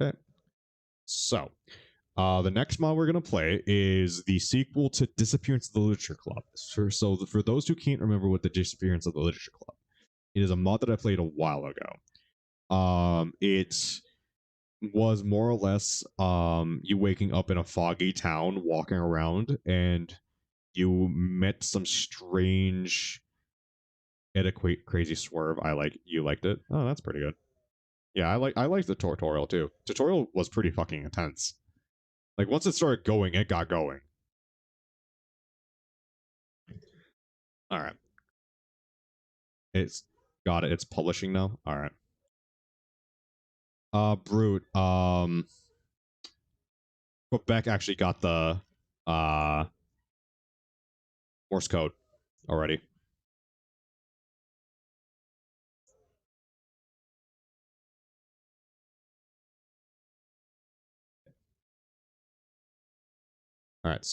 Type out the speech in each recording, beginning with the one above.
Okay. So, the next mod we're going to play is the sequel to Disappearance of the Literature Club. For those who can't remember what the Disappearance of the Literature Club, it is a mod that I played a while ago. It was more or less you waking up in a foggy town, walking around, and you met some strange, adequate, crazy swerve. You liked it. Oh, that's pretty good. Yeah, I liked the tutorial too. Tutorial was pretty fucking intense. Like once it started going, it got going. All right. It's got it. It's publishing now. All right. Brute. Quebec actually got the uh Morse code already. All right.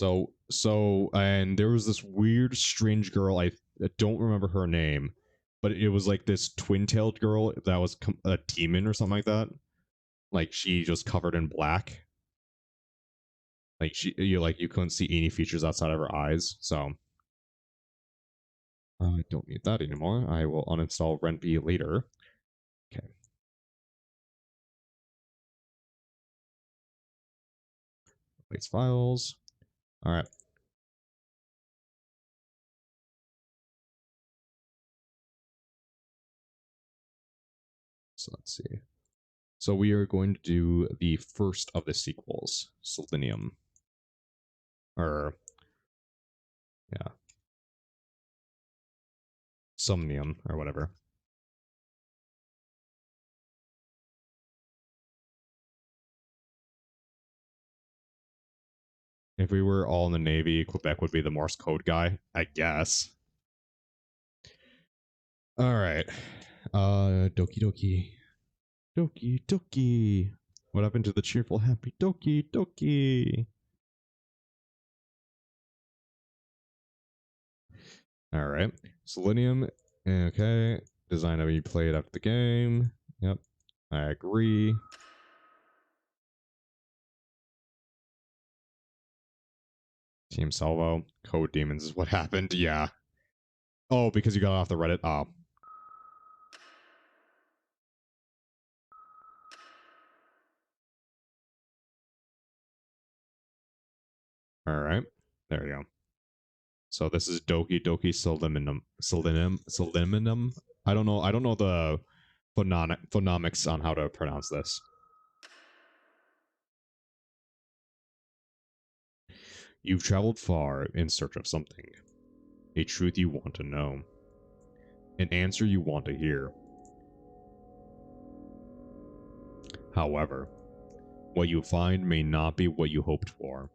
And there was this weird, strange girl. I don't remember her name, but it was like this twin-tailed girl that was a demon or something like that. Like she just covered in black. Like you couldn't see any features outside of her eyes. So I don't need that anymore. I will uninstall RentB later. Okay. Replace files. All right. So let's see. So we are going to do the first of the sequels, Selenium. Or, yeah. Somnium, or whatever. If we were all in the Navy, Quebec would be the Morse code guy, I guess. Alright. Doki Doki. Doki Doki. What happened to the cheerful, happy Doki Doki? Alright. Selenium. Okay. Design how you play it after the game. Yep. I agree. Team Salvo. Code Demons is what happened. Yeah. Oh, because you got off the Reddit? Oh. Alright. There you go. So this is Doki Doki Selenium. I don't know the phonomics on how to pronounce this. You've traveled far in search of something. A truth you want to know. An answer you want to hear. However, what you find may not be what you hoped for.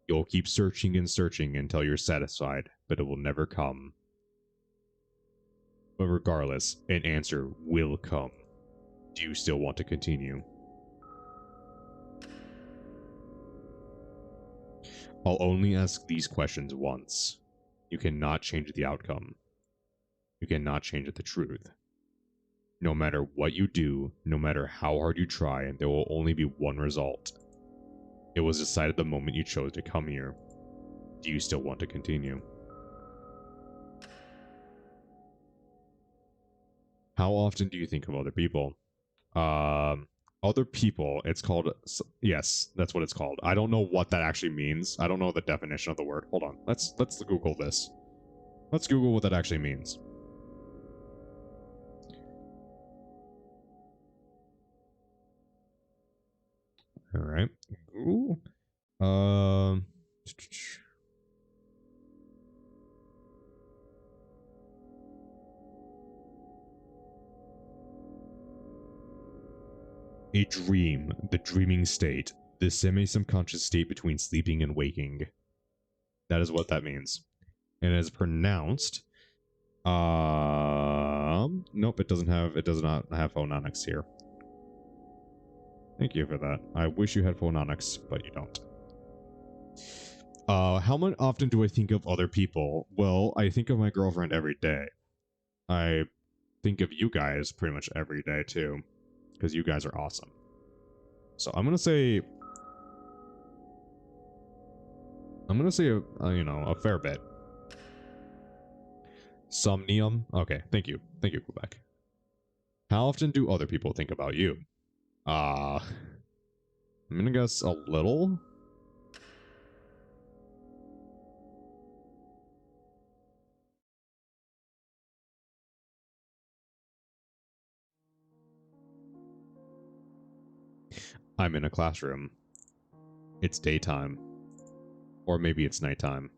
You'll keep searching and searching until you're satisfied, but it will never come. But regardless, an answer will come. Do you still want to continue? I'll only ask these questions once. You cannot change the outcome. You cannot change the truth. No matter what you do, no matter how hard you try, there will only be one result. It was decided the moment you chose to come here. Do you still want to continue? How often do you think of other people? Other people, it's called, yes, that's what it's called. I don't know what that actually means. I don't know the definition of the word. Hold on, let's Google this. Let's Google what that actually means. All right. Ooh. A dream, the dreaming state, the semi-subconscious state between sleeping and waking. That is what that means. And it is pronounced. Nope, it does not have phononics here. Thank you for that. I wish you had phononics, but you don't. How much often do I think of other people? Well, I think of my girlfriend every day. I think of you guys pretty much every day too, because you guys are awesome. So I'm gonna say you know, a fair bit. Somnium. Okay, thank you, Quebec. How often do other people think about you? I'm gonna guess a little. I'm in a classroom. It's daytime. Or maybe it's nighttime.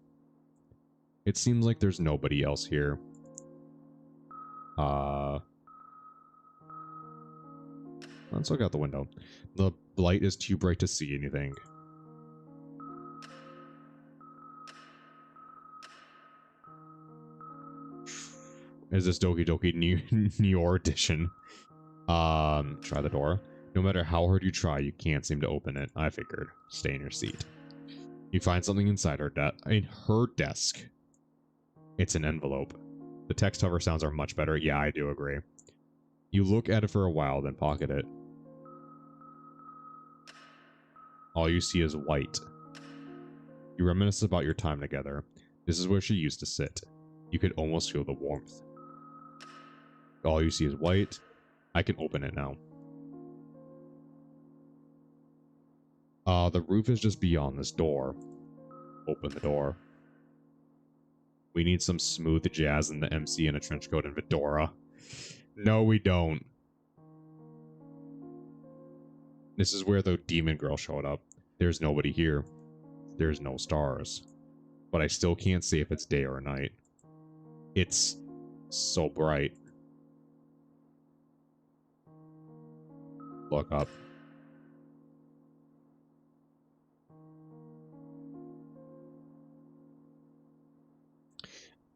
It seems like there's nobody else here. Let's look out the window. The light is too bright to see anything. Is this Doki Doki New edition? Try the door. No matter how hard you try, you can't seem to open it. I figured. Stay in your seat. You find something inside her desk. It's an envelope. The text hover sounds are much better. Yeah, I do agree. You look at it for a while, then pocket it. All you see is white. You reminisce about your time together. This is where she used to sit. You could almost feel the warmth. All you see is white. I can open it now. The roof is just beyond this door. Open the door. We need some smooth jazz in the MC in a trench coat and fedora. No, we don't. This is where the demon girl showed up. There's nobody here. There's no stars. But I still can't say if it's day or night. It's so bright. Look up.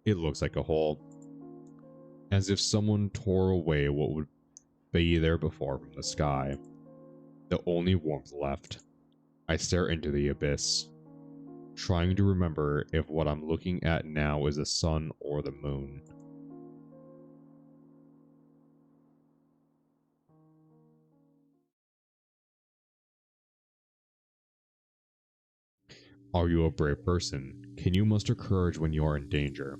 It looks like a hole. As if someone tore away what would be there before from the sky. The only warmth left. I stare into the abyss, trying to remember if what I'm looking at now is the sun or the moon. Are you a brave person? Can you muster courage when you are in danger?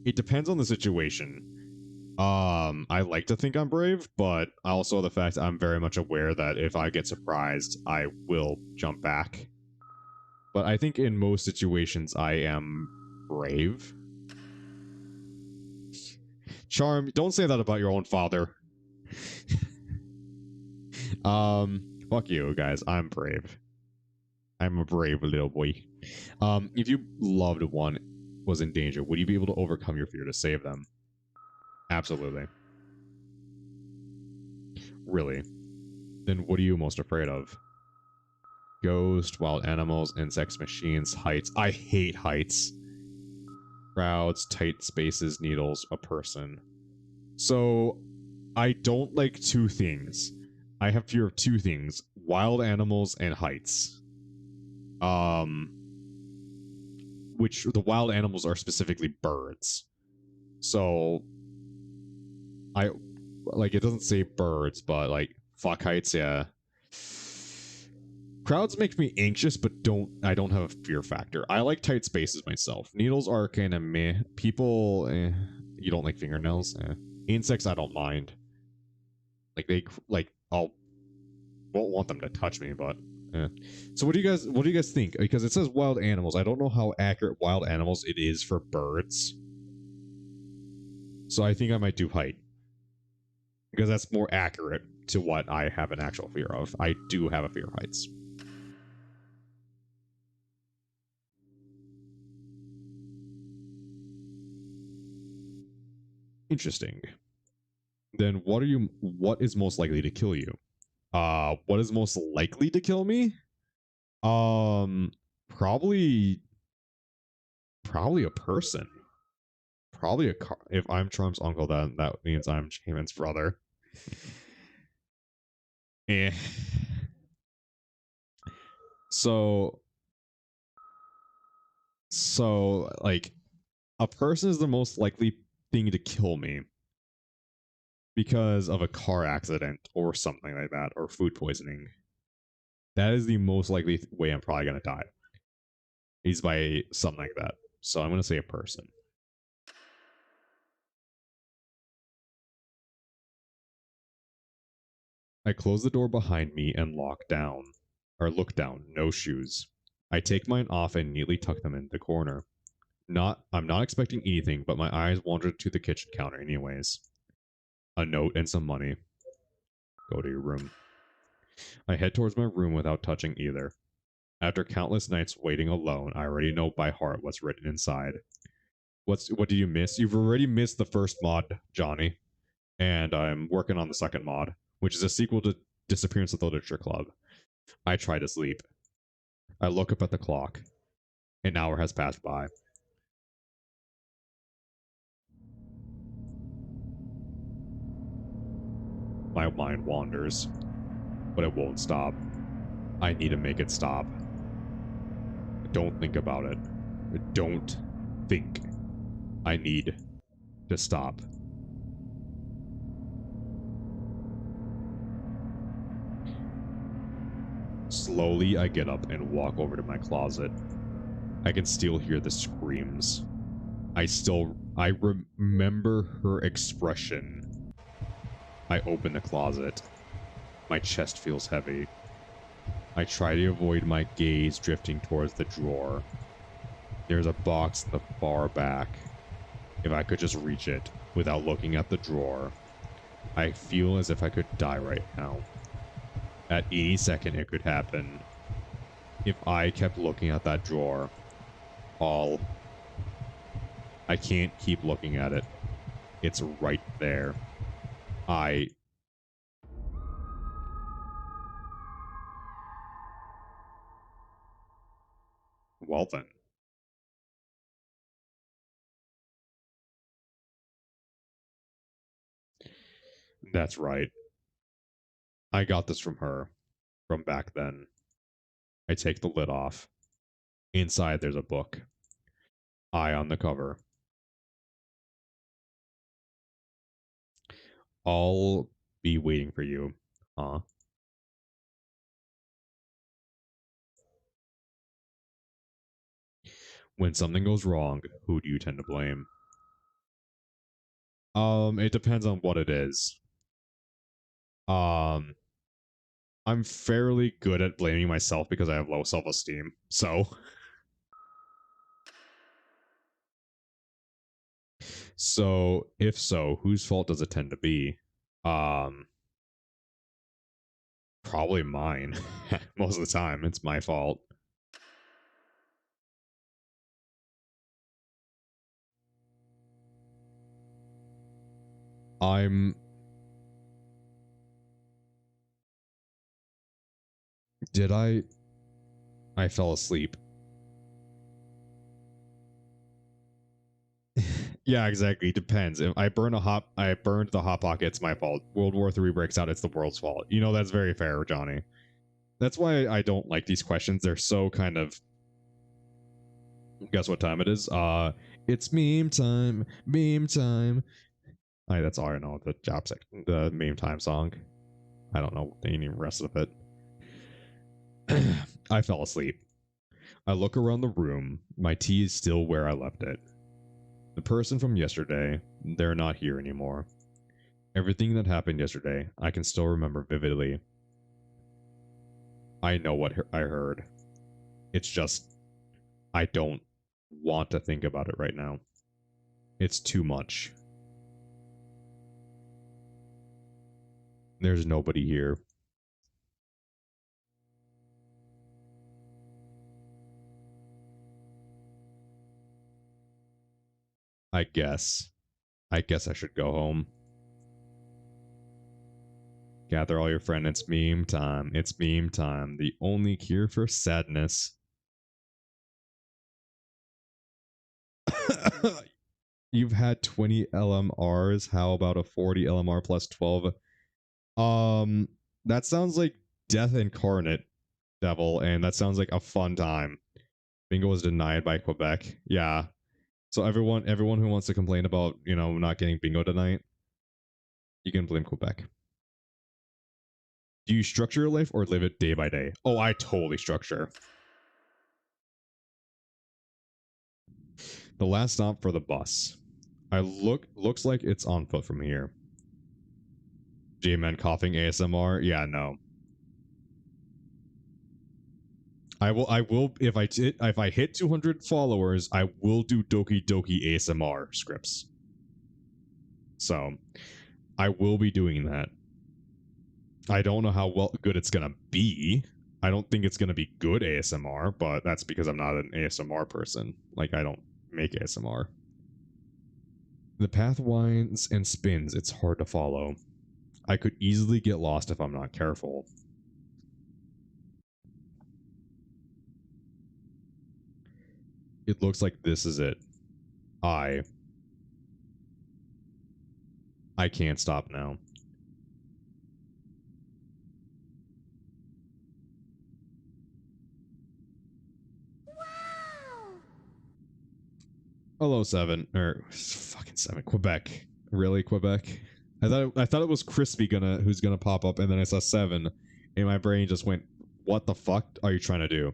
It depends on the situation. I like to think I'm brave, but also the fact I'm very much aware that if I get surprised, I will jump back. But I think in most situations, I am brave. Charm, don't say that about your own father. Fuck you, guys. I'm brave. I'm a brave little boy. If you loved one was in danger, would you be able to overcome your fear to save them? Absolutely. Really? Then what are you most afraid of? Ghost, wild animals, insects, machines, heights. I hate heights. Crowds, tight spaces, needles, a person. So, I don't like two things. I have fear of two things. Wild animals and heights. Which the wild animals are specifically birds. So, I like it doesn't say birds, but like fuck heights, yeah. Crowds make me anxious, but I don't have a fear factor. I like tight spaces myself. Needles are kind of meh. People, you don't like fingernails. Insects, I don't mind. Like I'll won't want them to touch me, but. So what do you guys think? Because it says wild animals. I don't know how accurate wild animals it is for birds. So I think I might do height. Because that's more accurate to what I have an actual fear of. I do have a fear of heights. Interesting. Then what is most likely to kill you? What is most likely to kill me? Um probably a person. Probably a car. If I'm Trump's uncle, then that means I'm Jamin's brother. Eh. So like a person is the most likely thing to kill me. because of a car accident or something like that, or food poisoning. That is the most likely way I'm probably going to die. Is by something like that. So I'm going to say a person. I close the door behind me and look down. No shoes. I take mine off and neatly tuck them in the corner. I'm not expecting anything, but my eyes wander to the kitchen counter anyways. A note and some money. Go to your room. I head towards my room without touching either. After countless nights waiting alone, I already know by heart what's written inside. What did you miss? You've already missed the first mod, Johnny. And I'm working on the second mod, which is a sequel to Disappearance of the Literature Club. I try to sleep. I look up at the clock. An hour has passed by. My mind wanders, but it won't stop. I need to make it stop. Don't think about it. Don't think. I need to stop. Slowly, I get up and walk over to my closet. I can still hear the screams. I remember her expression. I open the closet. My chest feels heavy. I try to avoid my gaze drifting towards the drawer. There's a box in the far back. If I could just reach it without looking at the drawer, I feel as if I could die right now. At any second it could happen. If I kept looking at that drawer, I can't keep looking at it. It's right there. Well then. That's right. I got this from her. From back then. I take the lid off. Inside there's a book. Eye on the cover. I'll be waiting for you. Huh? When something goes wrong, who do you tend to blame? It depends on what it is. Um, I'm fairly good at blaming myself because I have low self-esteem. So if so, whose fault does it tend to be? Um, Probably mine. Most of the time, it's my fault. I'm... Did I... I fell asleep. Yeah, exactly. Depends. If I burned the hot pocket, it's my fault. World War III breaks out, it's the world's fault. You know, that's very fair, Johnny. That's why I don't like these questions. They're so kind of... Guess what time it is? It's meme time. Meme time. That's all I know. The meme time song. I don't know any rest of it. I fell asleep. I look around the room. My tea is still where I left it. The person from yesterday, they're not here anymore. Everything that happened yesterday, I can still remember vividly. I know what I heard. It's just, I don't want to think about it right now. It's too much. There's nobody here. I guess I should go home. Gather all your friends. It's meme time. It's meme time. The only cure for sadness. You've had 20 LMRs. How about a 40 LMR plus 12? That sounds like death incarnate, devil, and that sounds like a fun time. Bingo was denied by Quebec. Yeah. So everyone who wants to complain about, not getting bingo tonight, You can blame Quebec. Do you structure your life or live it day by day? Oh, I totally structure. The last stop for the bus. Looks like it's on foot from here. J-Man coughing ASMR. Yeah, no. I will if I hit 200 followers, I will do Doki Doki ASMR scripts. So, I will be doing that. I don't know how good it's gonna be. I don't think it's gonna be good ASMR, but that's because I'm not an ASMR person. Like, I don't make ASMR. The path winds and spins. It's hard to follow. I could easily get lost if I'm not careful. It looks like this is it. I can't stop now. Hello, 7 or fucking 7. Quebec, really, Quebec? I thought it was Crispy who's gonna pop up, and then I saw 7, and my brain just went, "What the fuck are you trying to do?"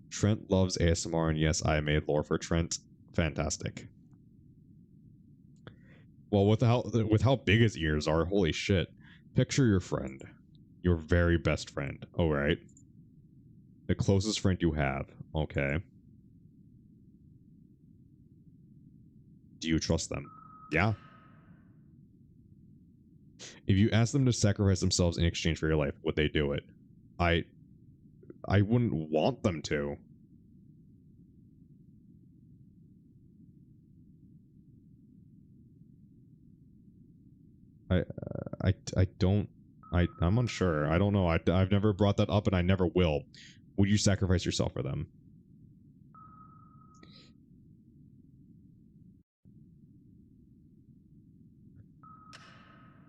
Trent loves ASMR, and yes, I made lore for Trent. Fantastic. Well, with how big his ears are, holy shit. Picture your friend, your very best friend. All right, the closest friend you have. Okay. Do you trust them? Yeah. If you ask them to sacrifice themselves in exchange for your life, would they do it? I wouldn't want them to. I I don't. I'm unsure. I don't know. I've never brought that up, and I never will. Would you sacrifice yourself for them?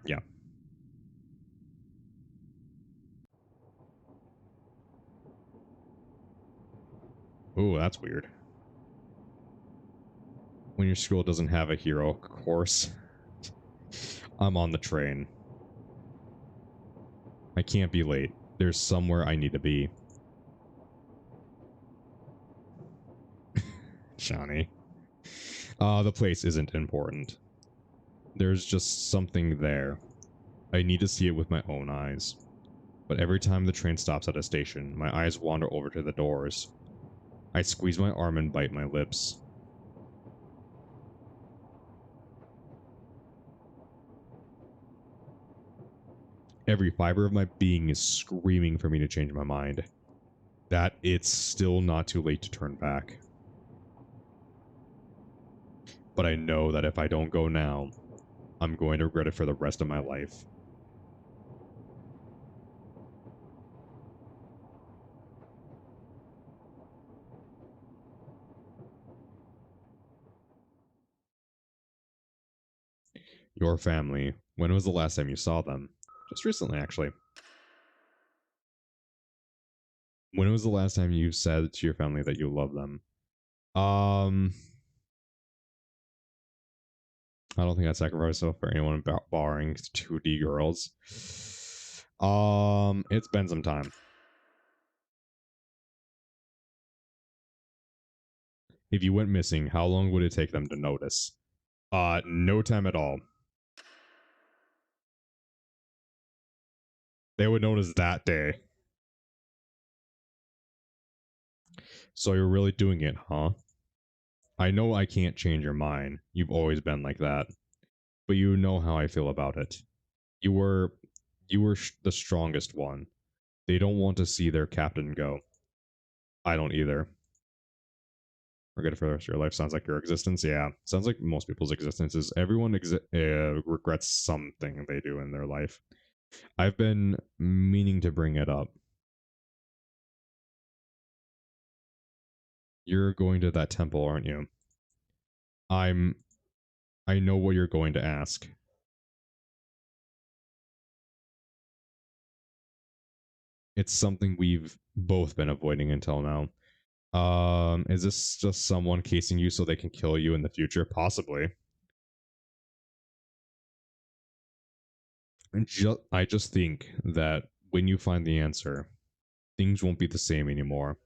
Yeah. Ooh, that's weird. When your school doesn't have a hero course, I'm on the train. I can't be late. There's somewhere I need to be. Johnny. The place isn't important. There's just something there. I need to see it with my own eyes. But every time the train stops at a station, my eyes wander over to the doors. I squeeze my arm and bite my lips. Every fiber of my being is screaming for me to change my mind. That it's still not too late to turn back. But I know that if I don't go now, I'm going to regret it for the rest of my life. Your family. When was the last time you saw them? Just recently, actually. When was the last time you said to your family that you love them? I don't think I'd sacrifice myself for anyone barring 2D girls. It's been some time. If you went missing, how long would it take them to notice? No time at all. They would notice that day. So you're really doing it, huh? I know I can't change your mind. You've always been like that. But you know how I feel about it. You were the strongest one. They don't want to see their captain go. I don't either. Forget it for the rest of your life. Sounds like your existence. Yeah, sounds like most people's existences. Everyone regrets something they do in their life. I've been meaning to bring it up. You're going to that temple, aren't you? I'm. I know what you're going to ask. It's something we've both been avoiding until now. Is this just someone casing you so they can kill you in the future? Possibly. I just think that when you find the answer, things won't be the same anymore.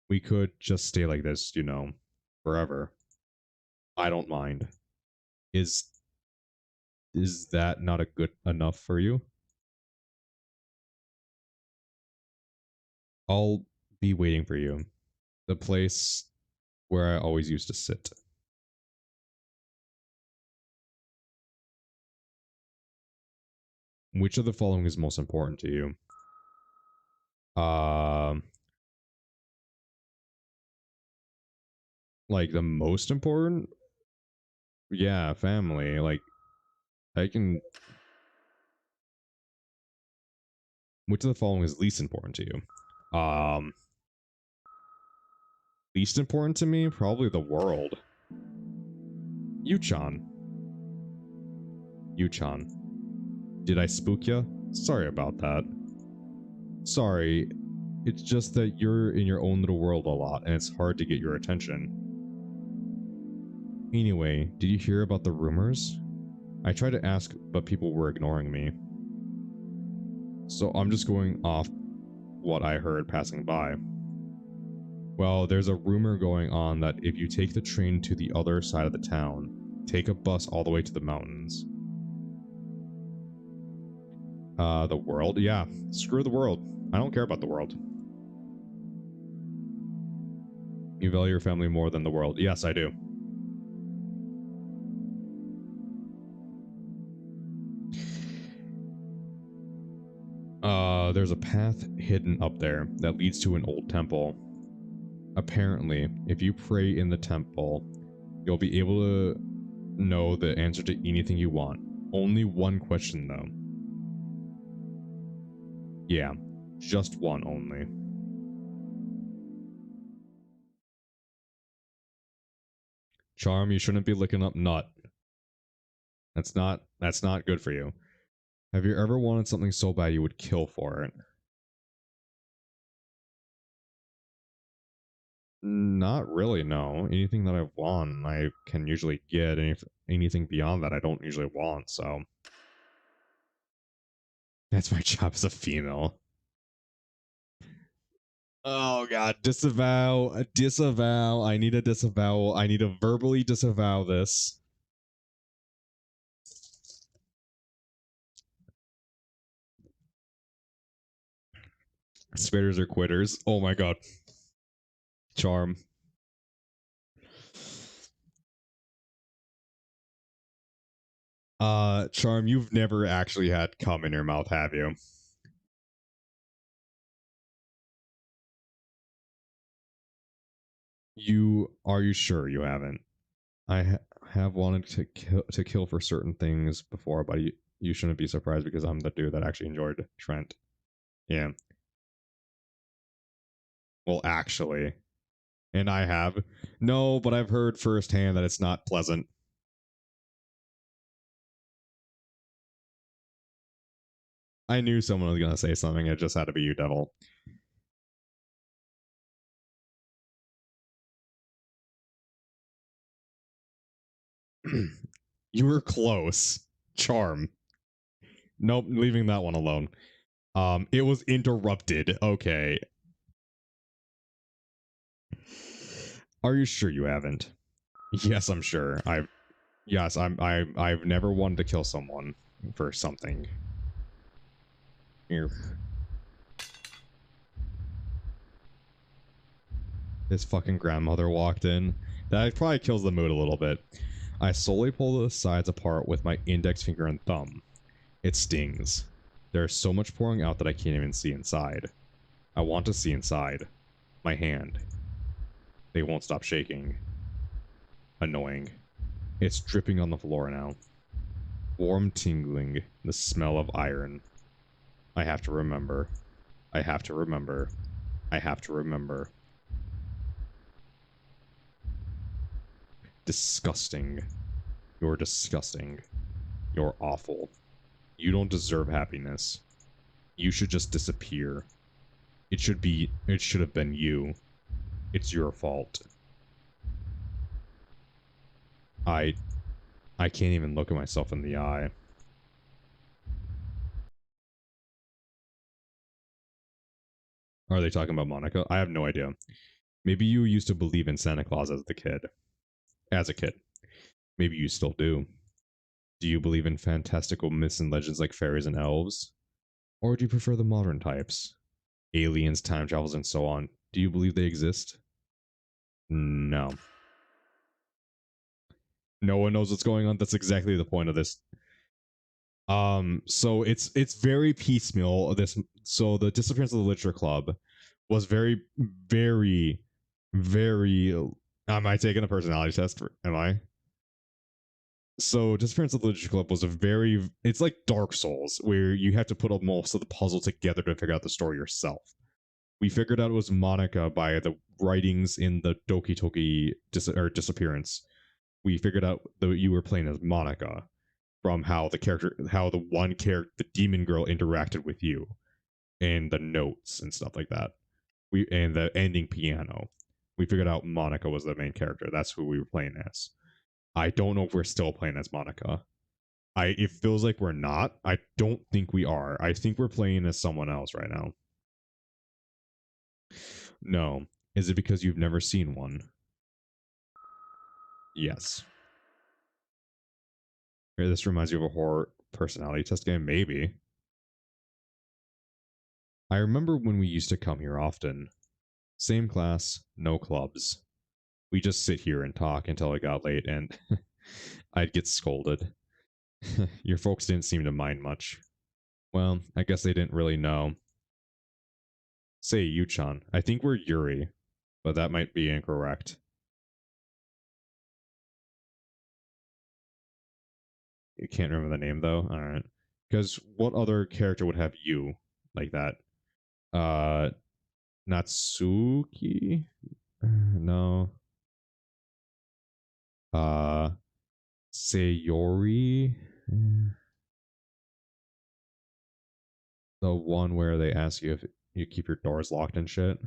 We could just stay like this, you know, forever. I don't mind. Is is that not a good enough for you? I'll be waiting for you. The place where I always used to sit. Which of the following is most important to you? Um, like the most important? Yeah, family. Like I can. Which of the following is least important to you? Least important to me? Probably the world. Yuchan. Yuchan. Did I spook ya? Sorry about that. Sorry. It's just that you're in your own little world a lot, and it's hard to get your attention. Anyway, did you hear about the rumors? I tried to ask, but people were ignoring me. So I'm just going off what I heard passing by. Well, there's a rumor going on that if you take the train to the other side of the town, take a bus all the way to the mountains. The world? Yeah, screw the world. I don't care about the world. You value your family more than the world. Yes, I do. There's a path hidden up there that leads to an old temple. Apparently, if you pray in the temple, you'll be able to know the answer to anything you want. Only one question, though. Yeah, just one only. Charm, you shouldn't be looking up nut. That's not good for you. Have you ever wanted something so bad you would kill for it? Not really, no. Anything that I want, I can usually get. Anything beyond that, I don't usually want, so. That's my job as a female. Oh god, disavow, disavow. I need a disavow. I need to verbally disavow this. Spitters are quitters. Oh my god. Charm. Charm, you've never actually had cum in your mouth, have you? Are you sure you haven't? Have wanted to kill for certain things before, but you shouldn't be surprised because I'm the dude that actually enjoyed Trent. Yeah. Well, actually, and I have. No, but I've heard firsthand that it's not pleasant. I knew someone was gonna say something. It just had to be you, Devil. You were close. Charm. Nope, leaving that one alone. It was interrupted. Okay. Are you sure you haven't? Yes, I'm sure. I've never wanted to kill someone for something. Here. His fucking grandmother walked in. That probably kills the mood a little bit. I slowly pull the sides apart with my index finger and thumb. It stings. There's so much pouring out that I can't even see inside. I want to see inside. My hand. They won't stop shaking. Annoying. It's dripping on the floor now. Warm tingling. The smell of iron. I have to remember. I have to remember. I have to remember. Disgusting. You're disgusting. You're awful. You don't deserve happiness. You should just disappear. It should have been you. It's your fault. I I can't even look at myself in the eye. Are they talking about Monica? I have no idea. Maybe you used to believe in Santa Claus as the kid. As a kid. Maybe you still do. Do you believe in fantastical myths and legends like fairies and elves? Or do you prefer the modern types? Aliens, time travels, and so on. Do you believe they exist? No. No one knows what's going on. That's exactly the point of this. So it's very piecemeal. This so the disappearance of the literature club was very, very, very. Am I taking a personality test? Am I? So disappearance of the literature club was a very. It's like Dark Souls, where you have to put up most of the puzzle together to figure out the story yourself. We figured out it was Monica by the writings in the Doki Doki disappearance. We figured out that you were playing as Monica from how the one character, the demon girl, interacted with you, and the notes and stuff like that. And the ending piano. We figured out Monica was the main character. That's who we were playing as. I don't know if we're still playing as Monica. It feels like we're not. I don't think we are. I think we're playing as someone else right now. No. Is it because you've never seen one? Yes. This reminds you of a horror personality test game? Maybe. I remember when we used to come here often. Same class, no clubs. We just sit here and talk until it got late, and I'd get scolded. Your folks didn't seem to mind much. Well, I guess they didn't really know. Say Yuchan. I think we're Yuri, but that might be incorrect. You can't remember the name though? Alright. Because what other character would have you like that? Uh Natsuki? No. Uh Sayori? The one where they ask you if you keep your doors locked and shit.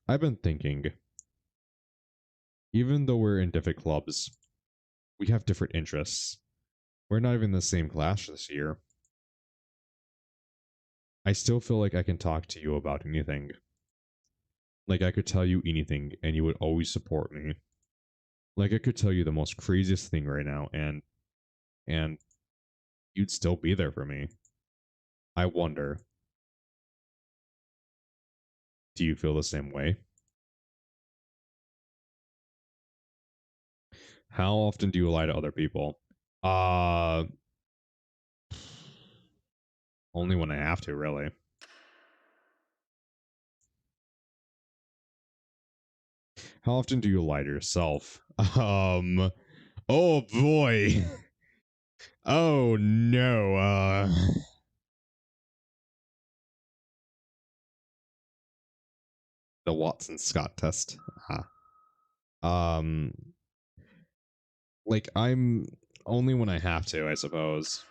I've been thinking, even though we're in different clubs, we have different interests. We're not even in the same class this year. I still feel like I can talk to you about anything. Like I could tell you anything and you would always support me. Like I could tell you the most craziest thing right now and you'd still be there for me. I wonder, do you feel the same way? How often do you lie to other people? Uh Only when I have to, really. How often do you lie to yourself? Oh boy. Oh no. The Watson Scott test. Um, like I'm only when I have to, I suppose.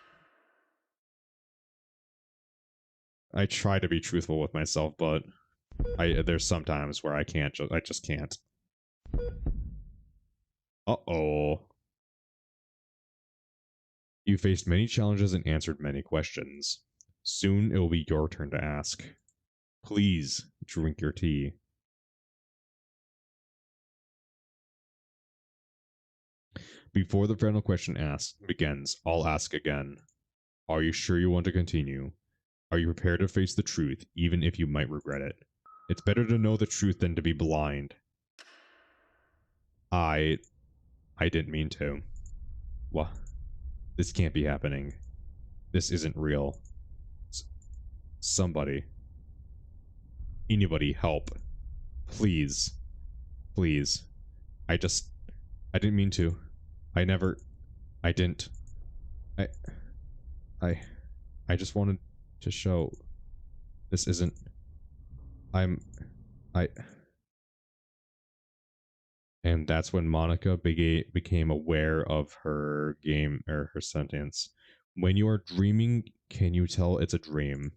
I try to be truthful with myself, but there's sometimes where I just can't. Uh-oh. You faced many challenges and answered many questions. Soon it will be your turn to ask. Please drink your tea. Before the final question begins, I'll ask again. Are you sure you want to continue? Are you prepared to face the truth, even if you might regret it? It's better to know the truth than to be blind. I didn't mean to. What? This can't be happening. This isn't real. S somebody. Anybody help. Please. Please. I didn't mean to. I never... I didn't... I... I... I just wanted to show... This isn't... I'm... I... And that's when Monica became aware of her game or her sentence. When you are dreaming, can you tell it's a dream?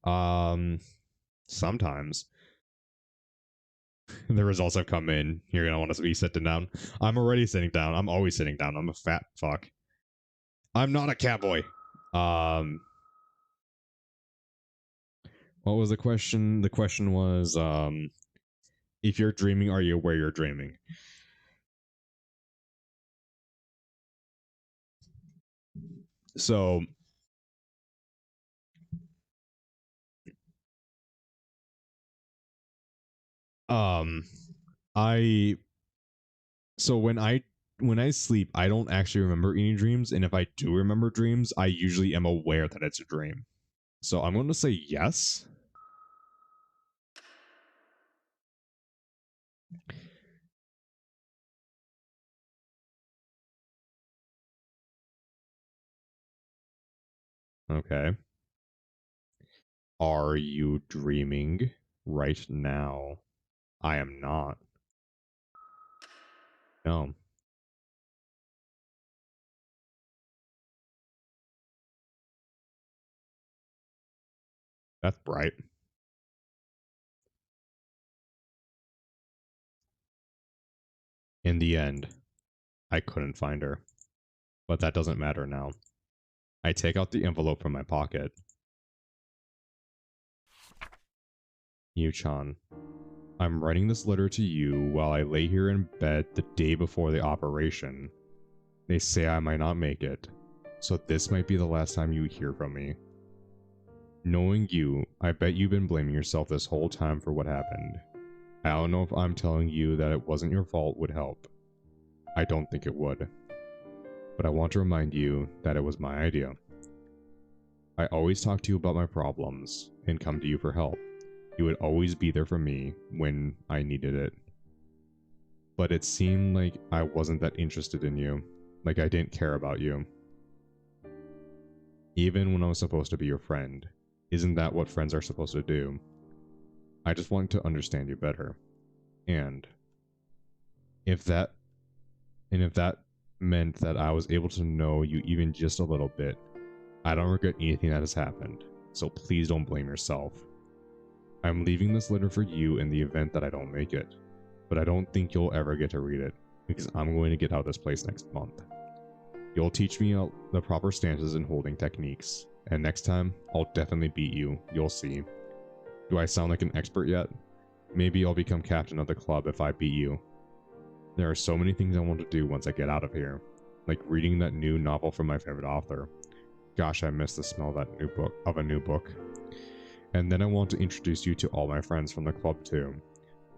Um, Sometimes. The results have come in. You're gonna want to be sitting down. I'm already sitting down. I'm always sitting down. I'm a fat fuck. I'm not a catboy. Um, what was the question? The question was, if you're dreaming, are you aware you're dreaming? So, um, I so when I sleep, I don't actually remember any dreams, and if I do remember dreams, I usually am aware that it's a dream. So I'm going to say yes. Okay. Are you dreaming right now? I am not. No. That's bright. In the end, I couldn't find her. But that doesn't matter now. I take out the envelope from my pocket. Yu-chan, I'm writing this letter to you while I lay here in bed the day before the operation. They say I might not make it, so this might be the last time you hear from me. Knowing you, I bet you've been blaming yourself this whole time for what happened. I don't know if I'm telling you that it wasn't your fault would help. I don't think it would. But I want to remind you that it was my idea. I always talk to you about my problems and come to you for help. You would always be there for me when I needed it. But it seemed like I wasn't that interested in you, like I didn't care about you. Even when I was supposed to be your friend, isn't that what friends are supposed to do? I just want to understand you better. And if that meant that I was able to know you even just a little bit, I don't regret anything that has happened, so please don't blame yourself. I'm leaving this letter for you in the event that I don't make it, but I don't think you'll ever get to read it, because I'm going to get out of this place next month. You'll teach me the proper stances and holding techniques, and next time, I'll definitely beat you, you'll see. Do I sound like an expert yet? Maybe I'll become captain of the club if I beat you. There are so many things I want to do once I get out of here, like reading that new novel from my favorite author. Gosh, I miss the smell of a new book. And then I want to introduce you to all my friends from the club too.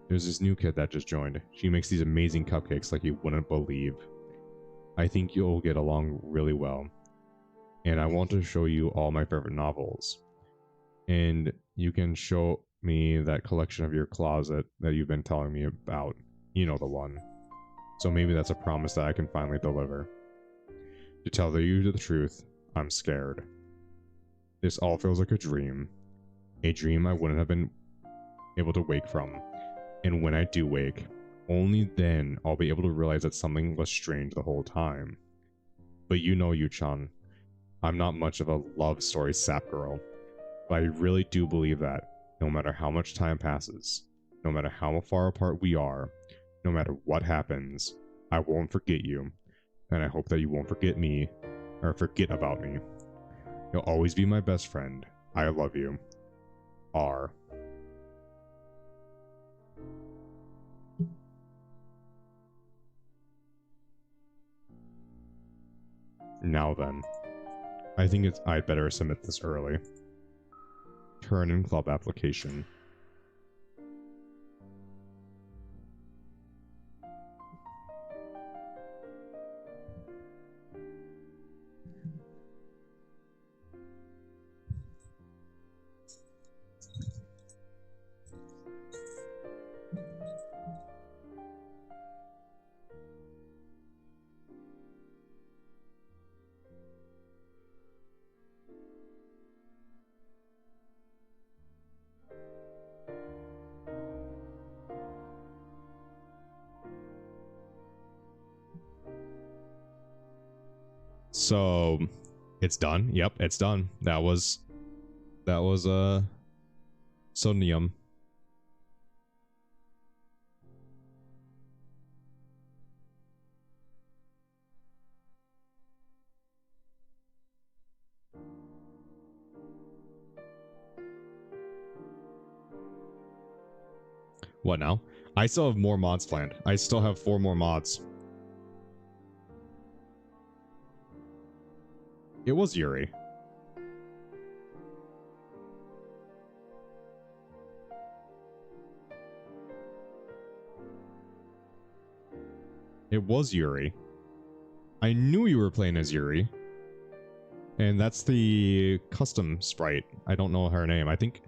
There's this new kid that just joined. She makes these amazing cupcakes like you wouldn't believe. I think you'll get along really well. And I want to show you all my favorite novels. And you can show me that collection of your closet that you've been telling me about. You know the one. So maybe that's a promise that I can finally deliver. To tell you the truth, I'm scared. This all feels like a dream I wouldn't have been able to wake from. And when I do wake, only then I'll be able to realize that something was strange the whole time. But you know, Yu-chan, I'm not much of a love story sap girl, but I really do believe that no matter how much time passes, no matter how far apart we are, no matter what happens, I won't forget you, and I hope that you won't forget me, or forget about me. You'll always be my best friend. I love you. R. Now then, I think I'd better submit this early. Turn in club application. So it's done. Yep, it's done. That was Somnium. What now? I still have more mods planned. I still have 4 more mods. It was Yuri. It was Yuri. I knew you were playing as Yuri. And that's the custom sprite. I don't know her name. I think...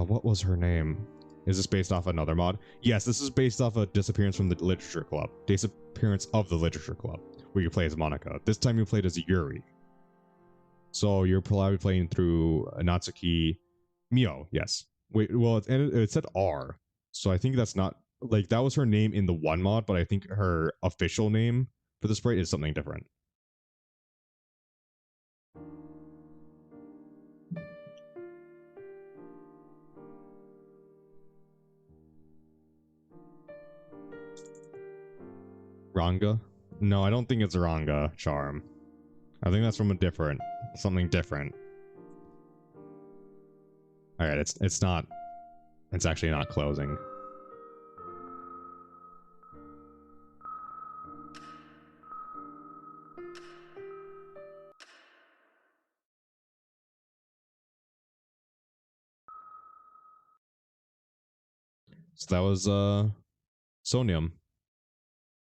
what was her name? Is this based off another mod? Yes, this is based off a Disappearance from the Literature Club. Disappearance of the Literature Club, where you play as Monica. This time you played as Yuri. So you're probably playing through Natsuki Mio, yes. Wait, well, it said R. So I think that's not... Like, that was her name in the one mod, but I think her official name for the sprite is something different. Ranga? No, I don't think it's Ranga charm. I think that's from a different... something different. Alright, it's not... It's actually not closing. So that was, Somnium.